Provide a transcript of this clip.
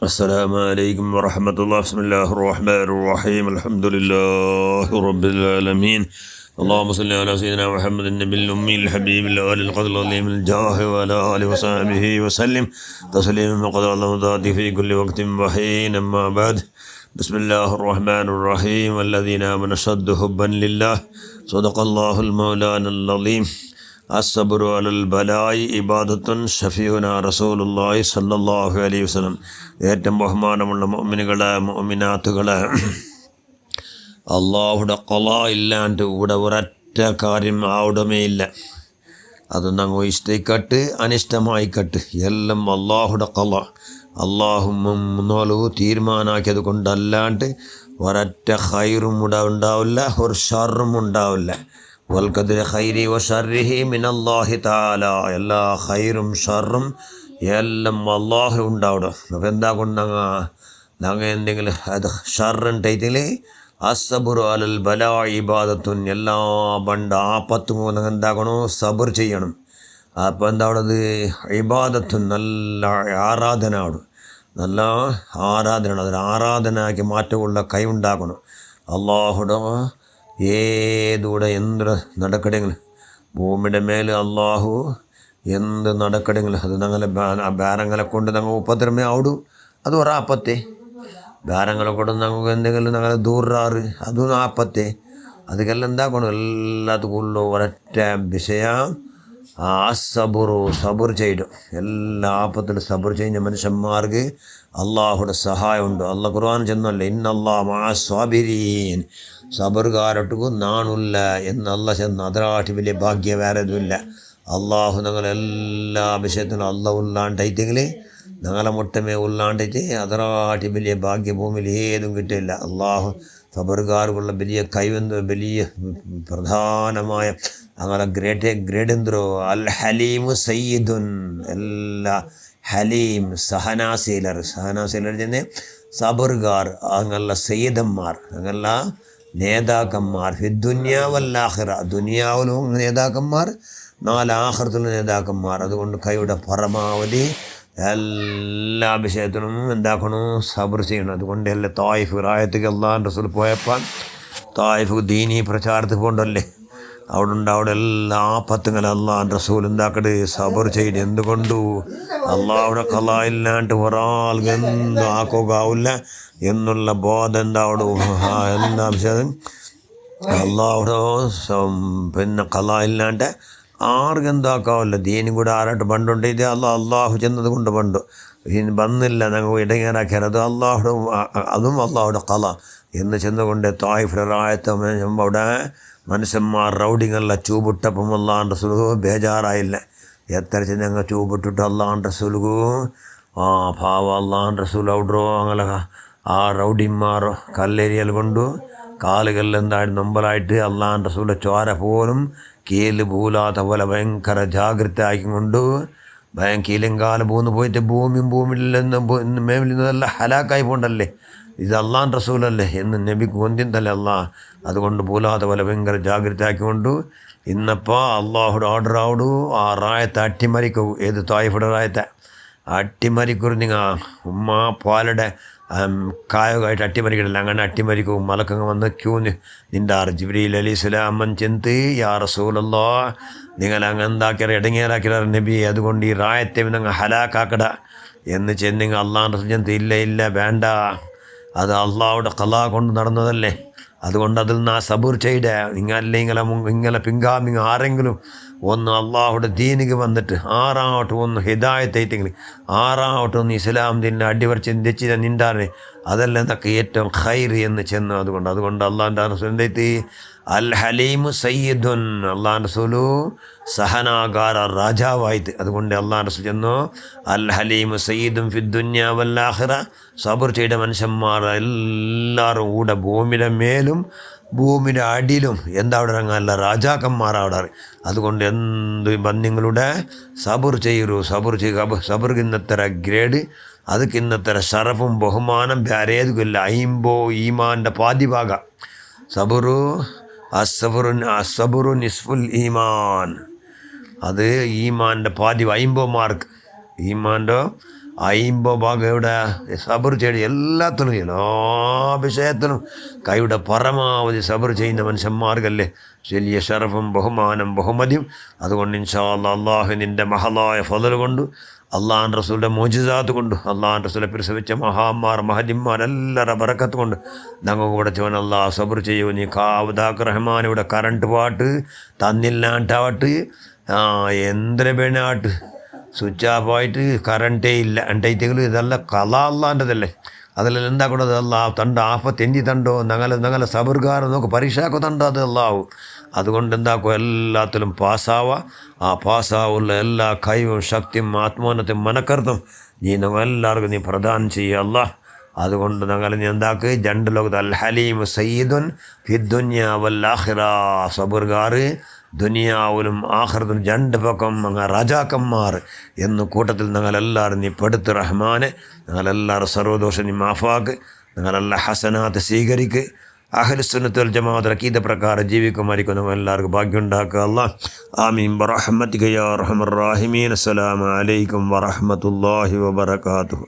السلام عليكم ورحمة الله. بسم الله الرحمن الرحيم. الحمد لله رب العالمين. اللهم صل على سيدنا محمد النبي الأمي الحبيب الأول القدر العظيم الجاه وعلى آله وصحبه وسلم تسليما قدر الله ذاته في كل وقت وحين. أما بعد، بسم الله الرحمن الرحيم. والذين آمنوا أشد حبا لله. صدق الله المولانا العظيم. الصبر على البلاء ഇബാദത്തുൻ ഷഫീഉന റസൂലുള്ളാഹി സ്വല്ലല്ലാഹു അലൈഹി വസല്ലം. ഏറ്റവും ബഹുമാനമുള്ള മുഅ്മിനുകളെ മുഅ്മിനാത്തുകളെ, അള്ളാഹുടെ ഖളാ ഇല്ലാണ്ട് ഇവിടെ ഒരൊറ്റ കാര്യം ആവുടമേ ഇല്ല. അത് ഞങ്ങൾ ഇഷ്ടമായിക്കട്ട് അനിഷ്ടമായിക്കട്ട് എല്ലാം അള്ളാഹുടെ ഖളാ. അള്ളാഹു മുന്നോലു തീരുമാനാക്കിയത് കൊണ്ടല്ലാണ്ട് ഒരൊറ്റ ഖൈറും ഇവിടെ ഉണ്ടാവില്ല, ഒരു ഷർറും ഉണ്ടാവില്ല. വൽഖദ്രി ഖൈരി വശർരിഹി മിനല്ലാഹി തആല. എല്ലാ ഖൈറും ഷർറും എല്ലാം അള്ളാഹു ഉണ്ടാവിടും. അപ്പോൾ എന്താ കൊണ്ട് ഞങ്ങൾ എന്തെങ്കിലും അത് ഷർറുണ്ടായിട്ടിൽ അസ്സബുറു അലൽ ബലാ ഇബാദത്തുൻ. എല്ലാ ബണ്ട ആപത്തും എന്താകണം, സബർ ചെയ്യണം. അപ്പോൾ എന്താ ഉള്ളത്, ഇബാദത്തുൻ, നല്ല ആരാധന അവിടെ, നല്ല ആരാധന. അതൊരു ആരാധനയാക്കി മാറ്റമുള്ള കൈ ഉണ്ടാക്കണം. അള്ളാഹുടെ ഏതൂടെ എന്ത് നടക്കടെങ്കിലും ഭൂമിയുടെ മേൽ അള്ളാഹു എന്ത് നടക്കടെങ്കിലും അത് ഞങ്ങളെ ഭാരങ്ങളെ കൊണ്ട് ഞങ്ങൾ ഉപദ്രവമേ ആവിടും. അത് ഒരാപ്പത്തെ ഭാരങ്ങളെ കൊണ്ട് ഞങ്ങൾക്ക് എന്തെങ്കിലും ഞങ്ങളെ ദൂറാറ് അതും ആപ്പത്തെ. അതൊക്കെല്ലാം എന്താക്കണം, എല്ലാത്തുക്കുള്ള ഒരൊറ്റ വിഷയം സബുറു, സബുർ ചെയ്തു. എല്ലാ ആപ്പത്തിലും സബുർ ചെയ്യുന്ന മനുഷ്യന്മാർക്ക് അള്ളാഹുടെ സഹായമുണ്ട്. അള്ളാഹ് ഖുർആൻ ചെന്നല്ലേ, ഇന്നല്ലാഹ മഅ സ്വാബിരീൻ, സബറുകാരൊട്ടുക്കും നാണില്ല എന്ന് അള്ളാഹ് ചെന്ന്. അതിനാട്ടി വലിയ ഭാഗ്യം വേറെ ഇതുമില്ല. അള്ളാഹു ഞങ്ങളെല്ലാ വിഷയത്തിലും അള്ളാഹ് ഉള്ളാണ്ടായിട്ടെങ്കിൽ ഞങ്ങളെ മുട്ടമേ ഉള്ളാണ്ടിട്ട് അതിനാട്ടി വലിയ ഭാഗ്യഭൂമിയിൽ ഏതും കിട്ടില്ല. അള്ളാഹു സബറുകാർക്കുള്ള വലിയ കൈവെന്തോ, വലിയ പ്രധാനമായ അങ്ങനെ ഗ്രേഡ് എന്തോ അൽ ഹലീമു സയ്യിദുൻ. എല്ലാ ഹലീം സഹനാശീലർ ചെന്ന് സബറുകാർ, അങ്ങനെയുള്ള സയ്യിദന്മാർ, അങ്ങനെയുള്ള നേതാക്കന്മാർ. ഫിദ്ദുനിയ വല്ലാഖിറ, ദുനിയാവിലും നേതാക്കന്മാർ, നാലാഖിറത്തിലും നേതാക്കന്മാർ. അതുകൊണ്ട് കൈയുടെ പരമാവധി എല്ലാ വിഷയത്തിലും എന്താക്കണം, സബർ ചെയ്യണം. അതുകൊണ്ട് എല്ലാ തായിഫ് റായത്തേക്ക് അള്ളാഹുവിൻ്റെ റസൂൽ പോയപ്പോൾ തായിഫ് ദീനി പ്രചാരത്തിൽ പോകണ്ടല്ലേ, അവിടെ എല്ലാ ആപത്തുകളും അള്ളാഹുവിൻ്റെ റസൂൽ എന്താക്കട് സബർ ചെയ്ത്. എന്തുകൊണ്ടു, അള്ളാഹുടെ ഖളാ ഇല്ലാണ്ട് ഒരാൾക്ക് എന്തും ആക്കുകയാവില്ല എന്നുള്ള ബോധം എന്താ അവിടെ. എല്ലാ വിഷയം അള്ളാഹുടെ പിന്നെ ഖളാ ഇല്ലാണ്ട് ആർക്കും എന്താക്കാവില്ല. ദീനും കൂടെ ആരായിട്ട് പണ്ടുണ്ട്, ഇത് അള്ളാഹു ചെന്നത് കൊണ്ട് പണ്ട് ഇനി വന്നില്ല, ഞങ്ങൾ ഇടങ്ങേറാക്കിയാൽ അത് അള്ളാഹുടെ, അതും അള്ളാഹുടെ ഖളാ എന്ന് ചെന്നുകൊണ്ട് തായിഫിലെ റായത്ത് അവിടെ മനുഷ്യന്മാർ റൗഡിങ്ങളെ ചൂപിട്ടപ്പം അള്ളാഹുവിൻ്റെ റസൂൽ ബേജാറായില്ല. എത്ര ഞങ്ങൾ ചൂപിട്ടിട്ട് അള്ളാഹുവിൻ്റെ റസൂൽക്കു പാവ അള്ളാഹുവിൻ്റെ റസൂൽ ഔഡറോ അങ്ങനെ ആ റൗഡിന്മാരോ കല്ലേരിയൽ കൊണ്ടു കാലുകളിലെന്തായിട്ട് നൊമ്പലായിട്ട് അള്ളാഹുവിൻ്റെ റസൂലിൻ്റെ ചോര പോലും കീല് പൂലാത്ത പോലെ ഭയങ്കര ജാഗ്രത ആക്കിക്കൊണ്ടു കീലും കാലം പൂന്ന് പോയിട്ട് ഭൂമിയിൽ മേമിൽ നിന്നെല്ലാം ഹലാക്കായി പോകണ്ടല്ലേ. ഇത് അള്ളാഹുവിൻ്റെ റസൂലല്ലേ എന്ന് നബിക്ക് കൊന്തിന്തല്ലേ അള്ളാഹ്. അതുകൊണ്ട് പൂലാത്ത പോലെ ഭയങ്കര ജാഗ്രത ആക്കിക്കൊണ്ട് ഇന്നപ്പോൾ അള്ളാഹുടെ ഓർഡർ ആവിടു ആ റായത്തെ അട്ടിമറിക്കൂ. ഏത് തായിഫുടെ റായത്തെ അട്ടിമറിക്കുറി നിങ്ങൾ ഉമ്മ പാലയുടെ കായമായിട്ട് അട്ടിമറിക്കണില്ല, അങ്ങനെ അട്ടിമറിക്കും. മലക്കങ്ങ് വന്ന് നിൻ്റെ ജിബ്രീൽ അലൈഹിസ്സലാം ചെന്ത് യാ റസൂലല്ലാഹ് നിങ്ങൾ എന്താക്കിയാൽ ഇടങ്ങേറാക്കിയാർ നബി, അതുകൊണ്ട് ഈ റായത്തെ നിങ്ങൾ ഹലാക്കാക്കട എന്ന് ചെന്നിങ്ങ് അള്ളാഹുൻ്റെ റസൂൽ ചെന്ത്. ഇല്ല വേണ്ട, അത് അള്ളാഹുടെ ഖളാ കൊണ്ട് നടന്നതല്ലേ. അതുകൊണ്ട് അതിൽ നിന്ന് ആ സബൂർ ചെയ്ത നിങ്ങളല്ലേ ഇങ്ങനെ പിൻഗാമിങ് ആരെങ്കിലും ഒന്ന് അള്ളാഹുടെ ദീനിക്ക് വന്നിട്ട് ആറാവട്ടെ ഒന്ന് ഹിദായത്തായിട്ടെങ്കിൽ ആറാവട്ടെ ഒന്ന് ഇസ്ലാം ദീനിനെ അടിവരച്ച് തെച്ചിത നിണ്ടാറേ, അതല്ല എന്നൊക്കെ ഏറ്റവും ഖൈർ എന്ന് ചെന്നു. അതുകൊണ്ട് അള്ളാഹുൻ്റെ റസൂൽ എന്തായിട്ട് അൽ ഹലീമു സയ്യിദുൻ, അള്ളാഹുൻ്റെ റസൂലു സഹനാകാര രാജാവായിട്ട്. അതുകൊണ്ട് അള്ളാഹുൻ്റെ റസൂൽ ചെന്നു അൽ ഹലീമു സയ്യിദുൻ ഫിദ്ദുനിയ വല്ലാഖിറ. സബർ ചെയ്ത മനുഷ്യന്മാർ എല്ലാവരും കൂടെ ഭൂമിയുടെ മേലും ഭൂമിയുടെ അടിയിലും എന്താ അവിടെ ഇറങ്ങാനല്ല രാജാക്കന്മാരവിടെ. അതുകൊണ്ട് എന്ത് ബന്ധിങ്ങളുടെ സബർ ചെയ്യൂ, സബർക്ക് ഇന്നത്തര ഗ്രേഡ്, ಅದಕ್ಕೆ ಇನ್ನತ್ತರ ಶರಫುಂ ಬಹುಮಾನಂ ಬ್ಯಾರೇದಿಲ್ಲ. ಐಂಬೋ ಈಮಾನ್ದ ಪಾದಿಭಾಗ ಸಬರು. അസബുറു നിസ്ഫുൽ ഈമാൻ, അത് ഈമാൻ്റെ പാതി 50 മാർക്ക്. ഈമാൻ്റെ 50 ഭാഗം ഇവിടെ സബർ ചെയ്ത് എല്ലാത്തിലും എല്ലാ വിഷയത്തിലും കൈയുടെ പരമാവധി സബർ ചെയ്യുന്ന മനുഷ്യന്മാർക്കല്ലേ വലിയ ഷറഫും ബഹുമാനം ബഹുമതിയും. അതുകൊണ്ട് ഇൻഷാ അല്ലാഹ് അള്ളാഹു നിൻ്റെ മഹലായ ഫളൽ കൊണ്ട് അള്ളാഹൻ റസൂലിൻ്റെ മോജിസാത്ത് കൊണ്ട് അള്ളാഹൻ റസൂലെ പ്രസവിച്ച മഹാന്മാർ മഹദിന്മാർ എല്ലാവരുടെ ബറക്കത്ത് കൊണ്ട് ഞങ്ങൾക്ക് ഇവിടെ ചോൻ അള്ളാഹ് സബർ ചെയ്യൂ. നീ കാവദാക്ക് റഹ്മാൻ ഇവിടെ കറണ്ട് പാട്ട് തന്നില്ലാണ്ടാവട്ട് എന്തിനെ വേണാട്ട് സ്വിച്ച് ഓഫ് ആയിട്ട് കറണ്ടേ ഇല്ല എണ്ടൈത്തെങ്കിലും ഇതെല്ലാം കല അള്ളാൻ്റെതല്ലേ. അതിലെല്ലാം എന്താക്കുന്നത് അല്ലാഹ് തണ്ട ആഫത്ത് എന്തി തണ്ടോ ഞങ്ങളെ സബർഗാരം നോക്ക് പരീക്ഷാക്കോ തണ്ടോ അത് അല്ലാഹു. അതുകൊണ്ട് എന്താക്കോ എല്ലാത്തിലും പാസ്സാവുക. ആ പാസ്സാവുള്ള എല്ലാ കഴിവും ശക്തിയും ആത്മോന്നത്തും മനക്കർത്തും നീ ഞങ്ങൾ എല്ലാവർക്കും നീ പ്രദാനം ചെയ്യുക അല്ലാഹ്. അതുകൊണ്ട് ഞങ്ങൾ നീ എന്താക്ക് രണ്ട് ലോകത്ത് അൽ ഹലീം സയ്യിദുൻ ഫിദ്ദുന്യ വൽ ആഖിറ, സബർഗാർ ദുനിയാവിലും ആഖിറത്തിലും രണ്ട് പക്കം അങ്ങ് രാജാക്കന്മാർ എന്ന് കൂട്ടത്തിൽ ഞങ്ങളെല്ലാവരും നീ പെടുത്ത് റഹ്മാനെ. ഞങ്ങളെല്ലാവരും സർവ്വദോഷം നീ മാഫാക്ക്. ഞങ്ങളെല്ലാം ഹസനാത്ത് സ്വീകരിക്ക്. അഹ്ലുസുന്നത്ത് വൽ ജമാഅത്ത് അഖീദ പ്രകാരം ജീവിക്കുമായിരിക്കും നമ്മൾ എല്ലാവർക്കും ഭാഗ്യം ഉണ്ടാക്കുക അല്ലാഹ്. ആമീൻ ബിറഹ്മതിക യാ അർഹമർ റഹീമീൻ. അസ്സലാമു അലൈക്കും വറഹ്മത്തുള്ളാഹി വബറകാതുഹു.